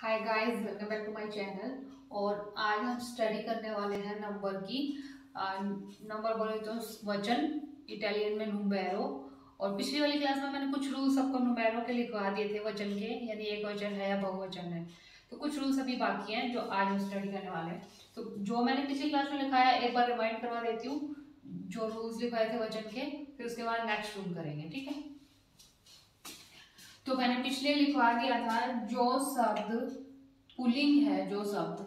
Hi guys, welcome back to my channel. और आज हम स्टडी करने वाले हैं नंबर की। नंबर बोले तो वचन, इटालियन में नुमेरो। और पिछली वाली क्लास में मैंने कुछ रूल्स आपको नुमेरो के लिखवा दिए थे वचन के, यानी एक वचन है या बहुवचन है। तो कुछ रूल्स अभी बाकी हैं जो आज हम स्टडी करने वाले हैं। तो जो मैंने पिछली क्लास में लिखाया एक बार रिमाइंड करवा देती हूँ, जो रूल्स लिखाए थे वचन के, फिर उसके बाद नेक्स्ट रूल करेंगे, ठीक है। तो मैंने पिछले लिखवा दिया था, जो शब्द पुल्लिंग है, जो शब्द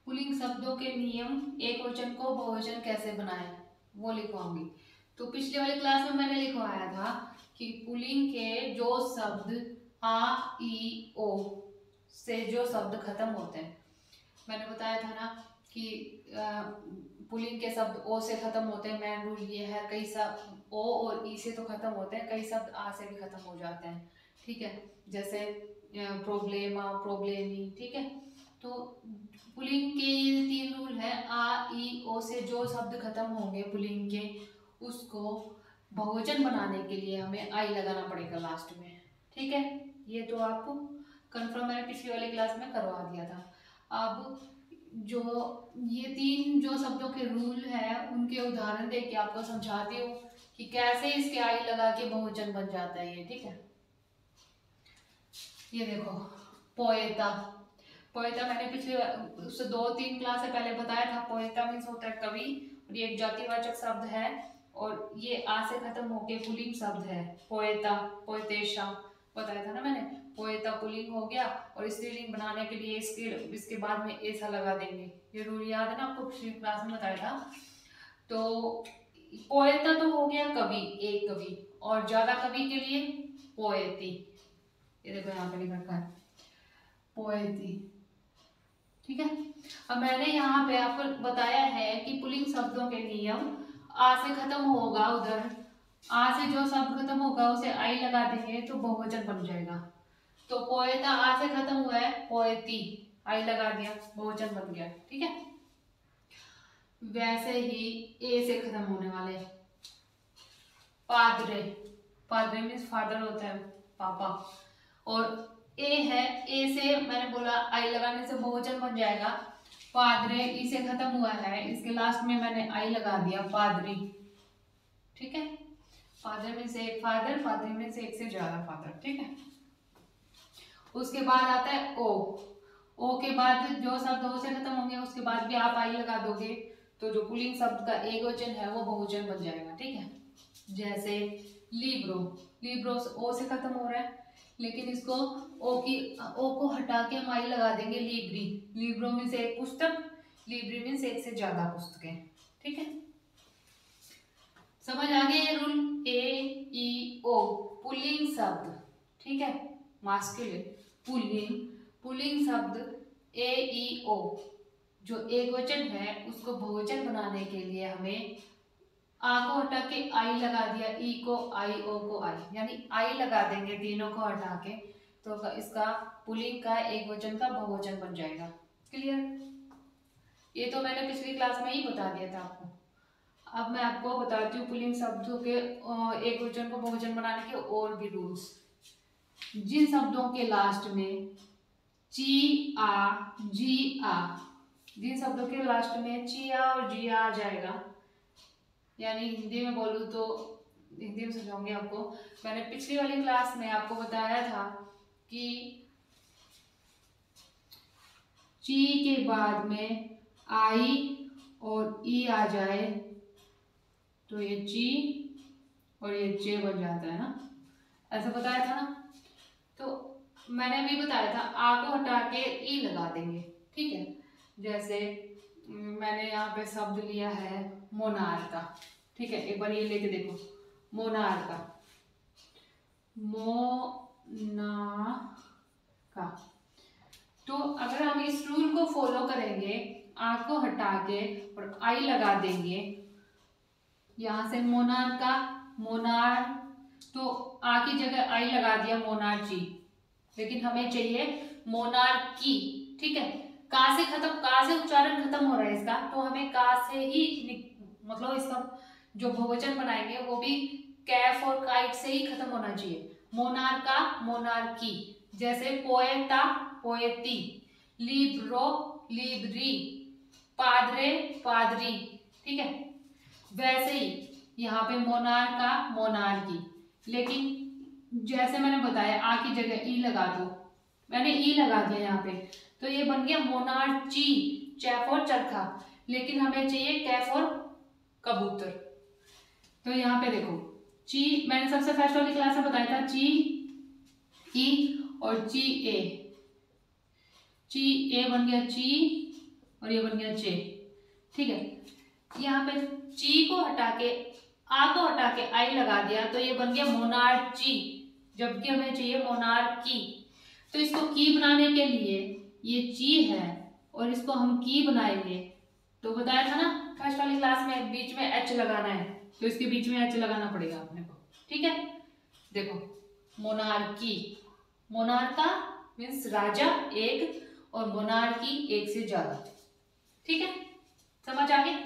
पुल्लिंग शब्दों के नियम, एक वचन को बहुवचन कैसे बनाएं, वो लिखवाऊंगी। तो पिछले वाली क्लास में मैंने लिखवाया था कि पुल्लिंग के जो शब्द आ ई ओ से जो शब्द खत्म होते हैं, मैंने बताया था ना कि पुल्लिंग के शब्द ओ से खत्म होते हैं। मेन रूल ये है, कई शब्द ओ और ई से तो खत्म होते हैं, कई शब्द आ से भी खत्म हो जाते हैं, ठीक है। जैसे प्रॉब्लेमा, प्रॉब्लेमी, ठीक है। तो पुल्लिंग के ये 3 रूल है। आ ई ओ से जो शब्द खत्म होंगे पुल्लिंग के, उसको बहुवचन बनाने के लिए हमें आई लगाना पड़ेगा लास्ट में, ठीक है। ये तो आपको कंफर्म मैंने पिछली वाली क्लास में करवा दिया था। अब जो ये 3 जो शब्दों के रूल है, उनके उदाहरण देख के आपको समझाती हूँ कि कैसे इसके आई लगा के बहुवचन बन जाता है ये, ठीक है। ये देखो, पोएटा। पोएटा मैंने पिछले उससे 2-3 क्लास से पहले बताया था। पोएटा मीन्स होता है कवि, और ये एक जातिवाचक शब्द है, और ये आ से खत्म होके पुल्लिंग शब्द है। पोएटा, पोएटेशा बताया था ना मैंने। पोएटा पुल्लिंग हो गया, और स्त्रीलिंग बनाने के लिए इसके बाद में ऐसा लगा देंगे। ये रूल याद है ना आपको, पिछली क्लास में बताया था। तो पोएटा तो हो गया कवि, एक कवि, और ज्यादा कवि के लिए पोएटी। ये देखो यहाँ पे लिख रखा है पोएटी, ठीक है। अब मैंने यहाँ पे आपको बताया है कि पुल्लिंग शब्दों के नियम, आ से खत्म होगा, उधर आ से जो शब्द खत्म होगा उसे आई लगा देंगे तो बहुवचन बन जाएगा। तो पोएटा आ से खत्म हुआ है, पोएटी आई लगा दिया, बहुवचन बन गया, ठीक है। वैसे ही ए से खत्म होने वाले पादरे, पादरे मीन्स फादर होता है, पापा, और ए है, ए से मैंने बोला आई लगाने से बहुवचन बन जाएगा। पादरे ई से खत्म हुआ है, इसके लास्ट में मैंने आई लगा दिया, पादरी, ठीक है। फादर में से एक फादर, फादर में से एक से ज्यादा फादर, ठीक है। उसके बाद आता है ओ। ओ के बाद जो शब्द ओ से खत्म होंगे उसके बाद भी आप आई लगा दोगे, तो जो पुल्लिंग शब्द का एक वचन है वो बहुवचन बन जाएगा, ठीक है। जैसे लिब्रो, लिब्रो ओ से खत्म हो रहा है, लेकिन इसको ओ को हटा के हम आई लगा देंगे, लिब्री। लिब्रो मीन्स एक पुस्तक, लिब्री मीन्स एक से ज्यादा पुस्तकें, ठीक है। समझ आ गया ये रूल। ए ई ओ पुल्लिंग शब्द, ठीक है, मास्कुलिन पुल्लिंग, पुल्लिंग शब्द ए ई ओ जो एक वचन है उसको बहुवचन बनाने के लिए हमें आ को हटा के आई लगा दिया, ई को आई, ओ को आई, यानी आई लगा देंगे तीनों को हटा के, तो इसका पुल्लिंग का एक वचन का बहुवचन बन जाएगा। क्लियर? ये तो मैंने पिछली क्लास में ही बता दिया था आपको। अब मैं आपको बताती हूँ पुल्लिंग शब्दों के एक वचन को बहुवचन बनाने के और भी रूल्स। जिन शब्दों के लास्ट में ची आ जी आ, जिन शब्दों के लास्ट में ची आ और जी आ जाएगा, यानी हिंदी में बोलूँ तो हिंदी में समझाऊंगी आपको। मैंने पिछली वाली क्लास में आपको बताया था कि ची के बाद में आई और ई आ जाए तो ये ची और ये जे बन जाता है ना, ऐसा बताया था ना। तो मैंने अभी बताया था आ को हटा के ई लगा देंगे, ठीक है। जैसे मैंने यहाँ पे शब्द लिया है मोनार्का, ठीक है। एक बार ये लेके देखो, मोनार्का, मोनाका। तो अगर हम इस रूल को फॉलो करेंगे, आ को हटा के और आई लगा देंगे, यहाँ से मोनार का मोनार, तो आ की जगह आई लगा दिया, मोनार्ची, लेकिन हमें चाहिए मोनार्की, ठीक है। का से खत्म, का से उच्चारण खत्म हो रहा है इसका, तो हमें का से ही मतलब इसका जो बहुवचन बनाएंगे वो भी कैफ और काइट से ही खत्म होना चाहिए। मोनार्का, मोनार्की, जैसे पोएटा पोएती, लिब्रो लिब्री, पादरे पादरी, ठीक है। वैसे ही यहाँ पे मोनार्का मोनार्की, लेकिन जैसे मैंने बताया आ की जगह ई लगा दो, मैंने ई लगा दिया यहाँ पे, तो ये बन गया मोनार्ची, चैफ और चरखा, लेकिन हमें चाहिए कैफ और कबूतर। तो यहाँ पे देखो ची, मैंने सबसे फर्स्ट वाली क्लास में बताया था ची ई और ची ए बन गया ची और ये बन गया चे, ठीक है। यहाँ पे ची को हटा के आ को हटा के आई लगा दिया तो ये बन गया मोनार्ची, जबकि हमें चाहिए मोनार्की। तो इसको की बनाने के लिए ये ची है और इसको हम की बनाएंगे, तो बताया था ना फर्स्ट वाली क्लास में बीच में एच लगाना है, तो इसके बीच में एच लगाना पड़ेगा अपने को, ठीक है। देखो मोनार्की, मोनार्का मीन्स राजा एक और मोनार्की एक से ज्यादा, ठीक है, समझ आ गया।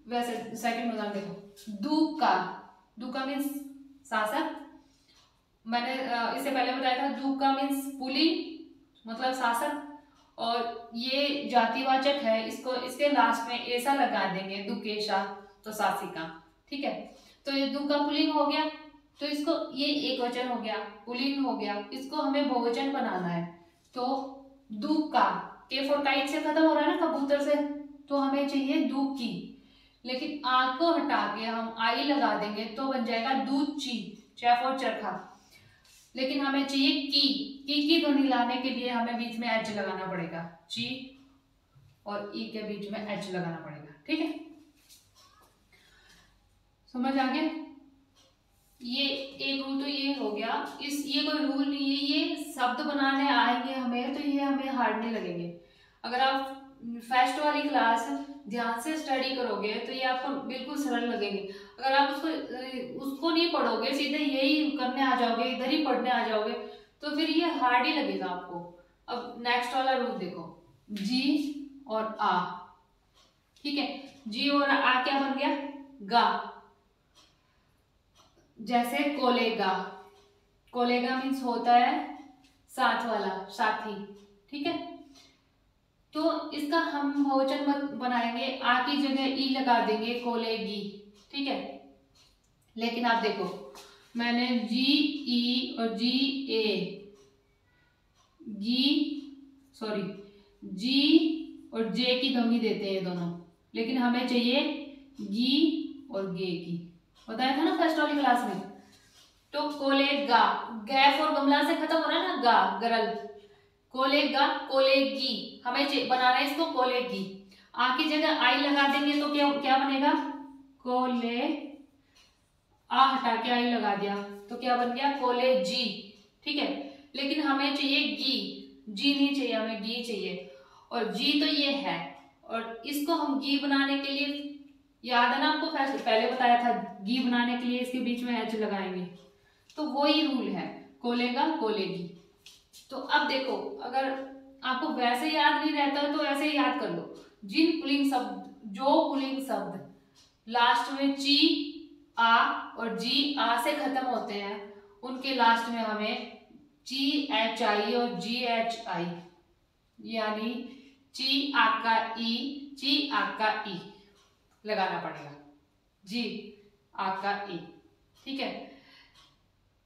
वैसे सेकंड उदाहरण देखो दुका, दुका मीन्स शासक, मैंने इससे पहले बताया था दुका मीन्स पुलिंग मतलब शासक, और ये जातिवाचक है, इसको इसके लास्ट में ऐसा लगा देंगे दुकेशा, तो शासिका, ठीक है। तो ये दुका पुलिंग हो गया, तो इसको ये एक वचन हो गया, पुलिंग हो गया, इसको हमें बहुवचन बनाना है, तो दुका के फॉर काइट से खत्म हो रहा है ना कबूतर से, तो हमें चाहिए दुकी, लेकिन आ को हटा के हम आई लगा देंगे तो बन जाएगा दूची, चैफ और चरखा, लेकिन हमें चाहिए की ध्वनि लाने के लिए हमें बीच में एच लगाना पड़ेगा, ची और ई के बीच में एच लगाना पड़ेगा, ठीक है, समझ आ गया। ये एक रूल तो ये हो गया, ये कोई रूल नहीं है, ये शब्द बनाने आएंगे हमें तो ये हमें हार्ड नहीं लगेंगे। अगर आप फर्स्ट वाली क्लास ध्यान से स्टडी करोगे तो ये आपको बिल्कुल सरल लगेंगे। अगर आप उसको नहीं पढ़ोगे, सीधे यही करने आ जाओगे, इधर ही पढ़ने आ जाओगे, तो फिर ये हार्ड ही लगेगा आपको। अब नेक्स्ट वाला रूल देखो, जी और आ, ठीक है, जी और आ क्या बन गया, गा। जैसे कोलेगा, कोलेगा मीन्स होता है साथ वाला, साथी, ठीक है। तो इसका हम बहुवचन बनाएंगे, आ की जगह ई लगा देंगे, कोलेगी, ठीक है। लेकिन आप देखो मैंने जी ई और जी ए, जी और जे की ध्वनि देते हैं दोनों, लेकिन हमें चाहिए गी और गे की, बताया था ना फर्स्ट वाली क्लास में। तो कोलेगा, गैफ और गमला से खत्म हो रहा है ना, गा गरल, कोलेगा कोलेगी, हमें बनाना है इसको कोलेगी। आ की जगह आई लगा देंगे तो क्या क्या बनेगा, कोले, आ हटा के आई लगा दिया तो क्या बन गया, कोलेजी, ठीक है। लेकिन हमें चाहिए गी, जी नहीं चाहिए, हमें गी चाहिए, और जी तो ये है, और इसको हम गी बनाने के लिए, याद है ना आपको पहले बताया था, गी बनाने के लिए इसके बीच में एच लगाएंगे, तो वही रूल है, कोलेगा कोलेगी। तो अब देखो अगर आपको वैसे याद नहीं रहता तो ऐसे ही याद कर लो, जिन पुलिंग शब्द, जो पुलिंग शब्द लास्ट में ची आ और जी आ से खत्म होते हैं, उनके लास्ट में हमें ची एच आई और जी एच आई, यानी ची आका ई, ची आका ई लगाना पड़ेगा, जी आका ई, ठीक है।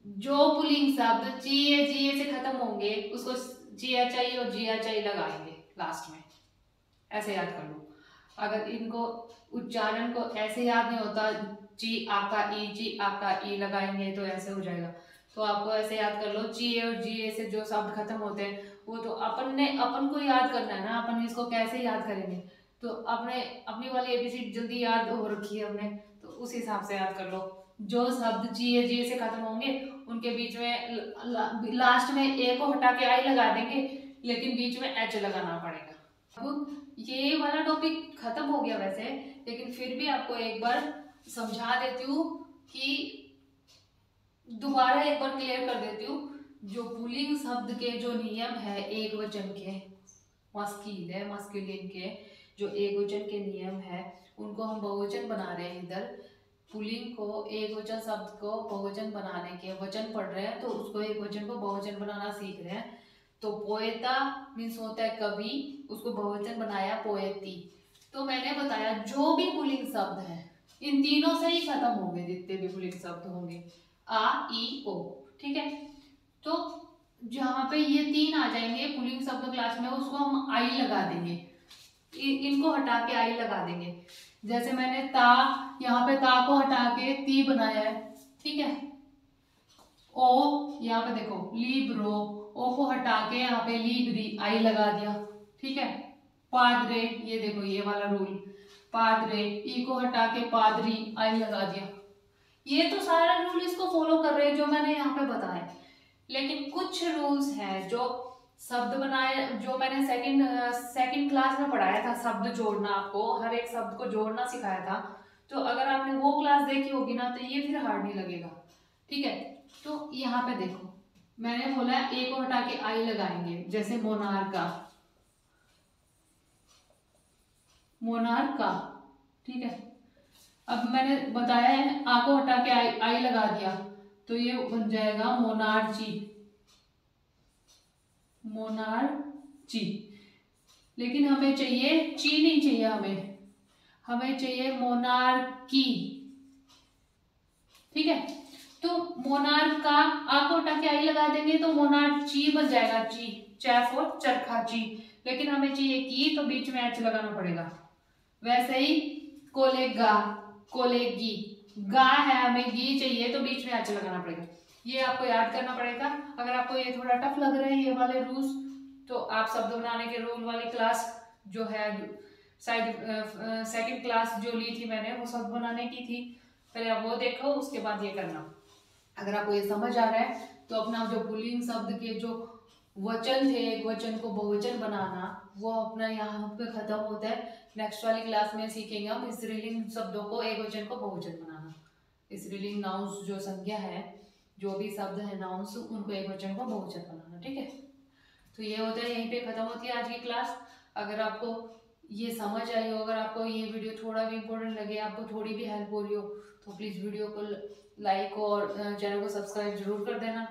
जो पुलिंग शब्द ची ए जी ए से खत्म होंगे उसको जी एच आई और जी एच आई लगाएंगे लास्ट में, ऐसे याद कर लो। अगर इनको उच्चारण को ऐसे याद नहीं होता, ची आका ई, ची आका ई लगाएंगे तो ऐसे हो जाएगा, तो आपको ऐसे याद कर लो, ची ए और जी ए से जो शब्द खत्म होते हैं वो तो अपन को याद करना है ना, अपन इसको कैसे याद करेंगे, तो अपनी वाली एबीसी जल्दी याद हो रखी है हमने, तो उस हिसाब से याद कर लो। जो शब्द जी ए से खत्म होंगे उनके बीच में लास्ट में ए को हटा के आई लगा देंगे, लेकिन बीच में एच लगाना पड़ेगा। अब ये वाला टॉपिक खत्म हो गया वैसे, लेकिन फिर भी आपको एक बार समझा देती हूँ कि दोबारा एक बार क्लियर कर देती हूँ, जो पुल्लिंग शब्द के जो नियम है एक वचन के, मस्कुलिन के जो एक वचन के नियम है उनको हम बहुवचन बना रहे हैं इधर, पुल्लिंग को एक वचन शब्द को बहुवचन बनाने के वचन पढ़ रहे हैं तो उसको एक वचन को बहुवचन बनाना सीख रहे हैं। तो पोएता मीन्स होता है कवि, उसको बहुवचन बनाया पोएती। तो मैंने बताया जो भी पुल्लिंग शब्द है इन तीनों से ही खत्म होंगे, जितने भी पुल्लिंग शब्द होंगे आ ई ओ, ठीक है। तो जहाँ पे ये तीन आ जाएंगे पुल्लिंग शब्द क्लास में उसको हम आई लगा देंगे, इनको हटा के आई लगा देंगे। जैसे मैंने ता, यहाँ पे ता को हटा के ती बनाया है, ठीक है। ओ यहाँ पे देखो लिब्रो, ओ को हटा के यहाँ पे लिब्री आई लगा दिया, ठीक है। पादरे, ये देखो ये वाला रूल, पादरे, ई को हटा के पादरी आई लगा दिया। ये तो सारा रूल इसको फॉलो कर रहे हैं जो मैंने यहाँ पे बताया। लेकिन कुछ रूल्स हैं जो शब्द बनाए, जो मैंने सेकंड क्लास में पढ़ाया था, शब्द जोड़ना, आपको हर एक शब्द को जोड़ना सिखाया था। तो अगर आपने वो क्लास देखी होगी ना तो ये फिर हार्ड नहीं लगेगा, ठीक है। तो यहाँ पे देखो मैंने बोला ए को हटा के आई लगाएंगे, जैसे मोनार्का, मोनार्का, ठीक है। अब मैंने बताया है आ को हटा के आई लगा दिया तो ये बन जाएगा मोनार्ची, मोनार्ची। लेकिन हमें चाहिए ची नहीं चाहिए, हमें चाहिए मोनार्की, ठीक है। तो मोनार्क का आ को हटा के आई लगा देंगे तो मोनार्ची बन जाएगा, ची, चैफ और चरखा ची। लेकिन हमें चाहिए की तो बीच में एच लगाना पड़ेगा। वैसे ही कोलेगा, कोलेगी, गा है हमें गी चाहिए तो बीच में एच लगाना पड़ेगा। ये आपको याद करना पड़ेगा। अगर आपको ये थोड़ा टफ लग रहे हैं ये वाले रूल्स तो आप शब्द बनाने के रूल वाली क्लास जो है शायद सेकंड क्लास जो ली थी मैंने वो शब्द बनाने की थी, पहले आप वो देखो उसके बाद ये करना। अगर आपको ये समझ आ रहा है तो अपना जो पुल्लिंग शब्द के जो वचन थे एक वचन को बहुवचन बनाना वो अपना यहाँ पे खत्म होता है। नेक्स्ट वाली क्लास में सीखेंगे हम स्त्रीलिंग शब्दों को एक वचन को बहुवचन बनाना। स्त्रीलिंग नाउन्स जो संज्ञा है, जो भी शब्द है नाउन्स, उनको एक वचन को बहुवचन बनाना, ठीक है। तो ये होता है, यहीं पे खत्म होती है आज की क्लास। अगर आपको ये समझ आई हो, अगर आपको ये वीडियो थोड़ा भी इम्पोर्टेंट लगे, आपको थोड़ी भी हेल्प हो रही हो तो प्लीज़ वीडियो को लाइक और चैनल को सब्सक्राइब जरूर कर देना।